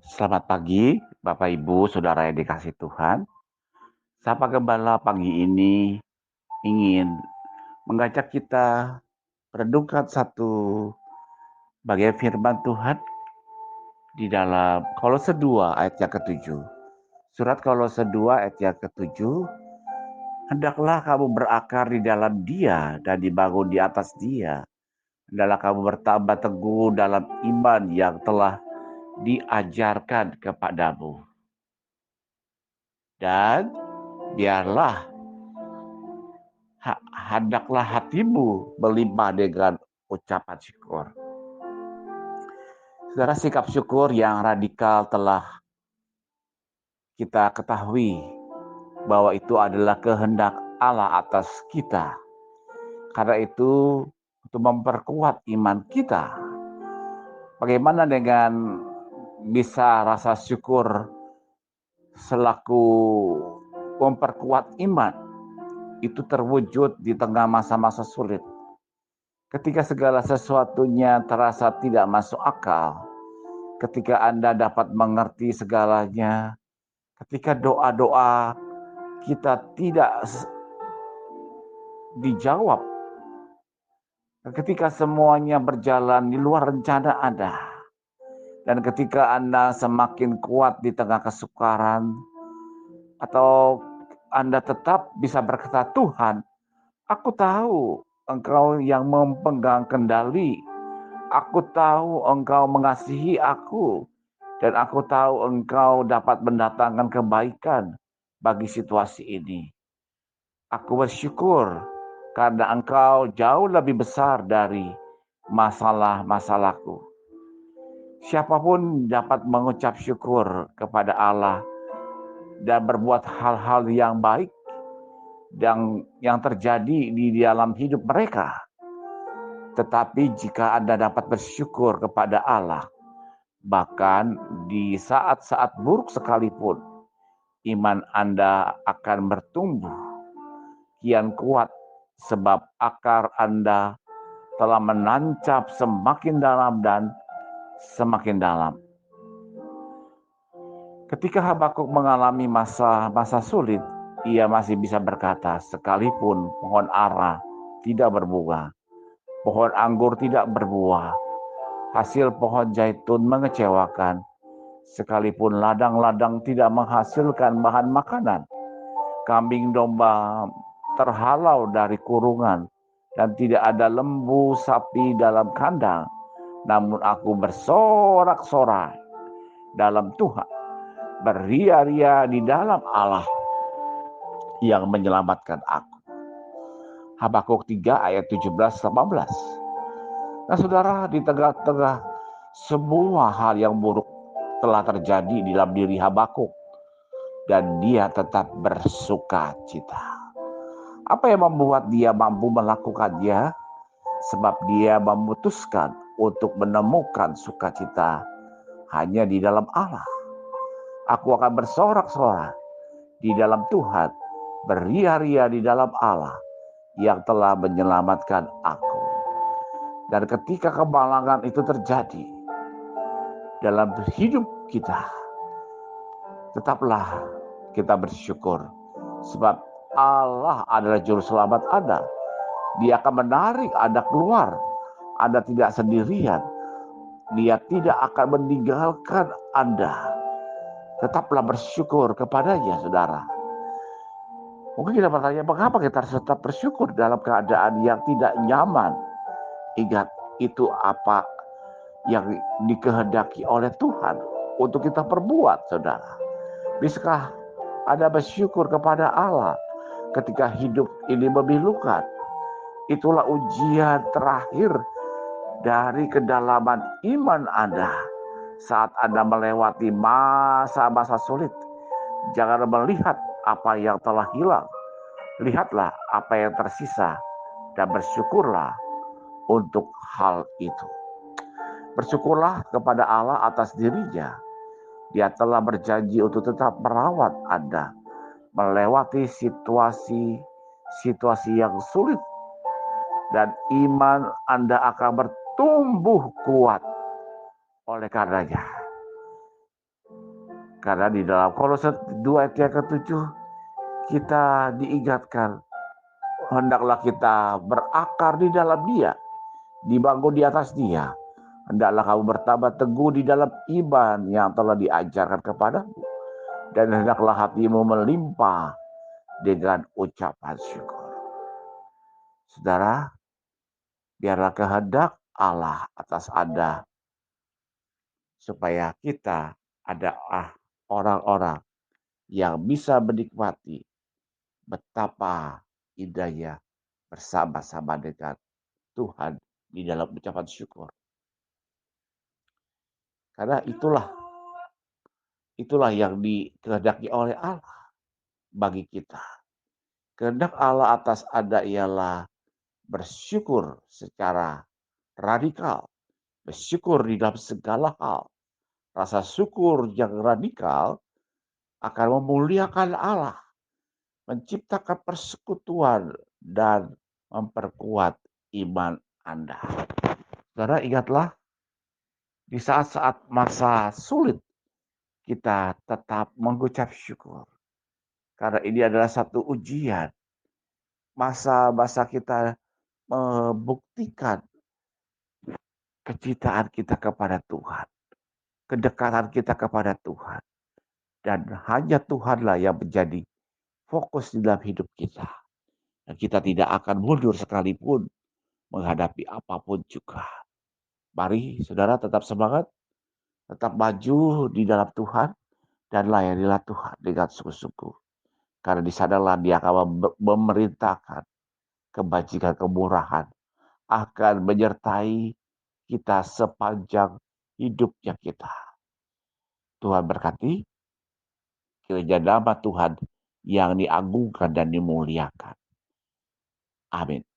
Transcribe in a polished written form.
Selamat pagi, Bapak Ibu, Saudara yang dikasih Tuhan. Sapa Gembala pagi ini ingin mengajak kita merenungkan satu bagian firman Tuhan di dalam Kolose 2 ayat yang ke-7. Surat Kolose 2 ayat yang ke-7, hendaklah kamu berakar di dalam Dia dan dibangun di atas Dia. Hendaklah kamu bertambah teguh dalam iman yang telah diajarkan kepadamu. Dan biarlah hendaklah hatimu melimpah dengan ucapan syukur. Saudara, sikap syukur yang radikal telah kita ketahui bahwa itu adalah kehendak Allah atas kita. Karena itu untuk memperkuat iman kita. Bagaimana dengan bisa rasa syukur selaku memperkuat iman itu terwujud di tengah masa-masa sulit. Ketika segala sesuatunya terasa tidak masuk akal, ketika Anda dapat mengerti segalanya, ketika doa-doa kita tidak dijawab, ketika semuanya berjalan di luar rencana Anda, dan ketika Anda semakin kuat di tengah kesukaran, atau Anda tetap bisa berkata, Tuhan, aku tahu Engkau yang memegang kendali. Aku tahu Engkau mengasihi aku. Dan aku tahu Engkau dapat mendatangkan kebaikan bagi situasi ini. Aku bersyukur karena Engkau jauh lebih besar dari masalah-masalahku. Siapapun dapat mengucap syukur kepada Allah dan berbuat hal-hal yang baik yang terjadi di dalam hidup mereka. Tetapi jika Anda dapat bersyukur kepada Allah, bahkan di saat-saat buruk sekalipun, iman Anda akan bertumbuh kian kuat sebab akar Anda telah menancap semakin dalam dan semakin dalam. Ketika Habakuk mengalami masa sulit, ia masih bisa berkata, sekalipun pohon ara tidak berbunga, pohon anggur tidak berbuah, hasil pohon zaitun mengecewakan, sekalipun ladang-ladang tidak menghasilkan bahan makanan, kambing domba terhalau dari kurungan, dan tidak ada lembu sapi dalam kandang, namun aku bersorak-sorai dalam Tuhan, beria-ria di dalam Allah yang menyelamatkan aku. Habakuk 3 ayat 17-18. Nah saudara, di tengah-tengah semua hal yang buruk telah terjadi di dalam diri Habakuk, dan dia tetap bersuka cita. Apa yang membuat dia mampu melakukannya? Sebab dia memutuskan untuk menemukan sukacita hanya di dalam Allah. Aku akan bersorak-sorai di dalam Tuhan, beria-ria di dalam Allah yang telah menyelamatkan aku. Dan ketika kemalangan itu terjadi dalam hidup kita, tetaplah kita bersyukur. Sebab Allah adalah juru selamat Anda. Dia akan menarik Anda keluar. Anda tidak sendirian. Dia tidak akan meninggalkan Anda. Tetaplah bersyukur kepadanya, saudara. Mungkin kita bertanya, mengapa kita harus tetap bersyukur dalam keadaan yang tidak nyaman? Ingat, itu apa yang dikehendaki oleh Tuhan untuk kita perbuat, saudara. Bisakah Anda bersyukur kepada Allah ketika hidup ini memilukan? Itulah ujian terakhir dari kedalaman iman Anda saat Anda melewati masa-masa sulit. Jangan melihat apa yang telah hilang, lihatlah apa yang tersisa dan bersyukurlah untuk hal itu. Bersyukurlah kepada Allah atas dirinya. Dia telah berjanji untuk tetap merawat Anda melewati situasi yang sulit, dan iman Anda akan bertumbuh kuat oleh karenanya. Karena di dalam Kolose 2 ayat yang ke-7 kita diingatkan, hendaklah kita berakar di dalam Dia, dibangun di atas Dia. Hendaklah kamu bertambah teguh di dalam iman yang telah diajarkan kepadamu, dan hendaklah hatimu melimpah dengan ucapan syukur. Saudara, biarlah kehendak Allah atas Anda, supaya kita adalah orang-orang yang bisa menikmati betapa indahnya bersama-sama dengan Tuhan di dalam ucapan syukur. Karena itulah yang dikehendaki oleh Allah bagi kita. Kehendak Allah atas Anda ialah bersyukur secara radikal, bersyukur di dalam segala hal. Rasa syukur yang radikal akan memuliakan Allah, menciptakan persekutuan, dan memperkuat iman Anda. Saudara, ingatlah, di saat-saat masa sulit, kita tetap mengucap syukur. Karena ini adalah satu ujian. Masa-masa kita membuktikan kecintaan kita kepada Tuhan, kedekatan kita kepada Tuhan. Dan hanya Tuhanlah yang menjadi fokus di dalam hidup kita. Dan kita tidak akan mundur sekalipun menghadapi apapun juga. Mari saudara tetap semangat, tetap maju di dalam Tuhan, dan layanilah Tuhan dengan sungguh-sungguh. Karena di sanalah Dia akan memerintahkan kebajikan, kemurahan, akan menyertai kita sepanjang hidupnya kita. Tuhan berkati, kiranya nama Tuhan yang diagungkan dan dimuliakan. Amin.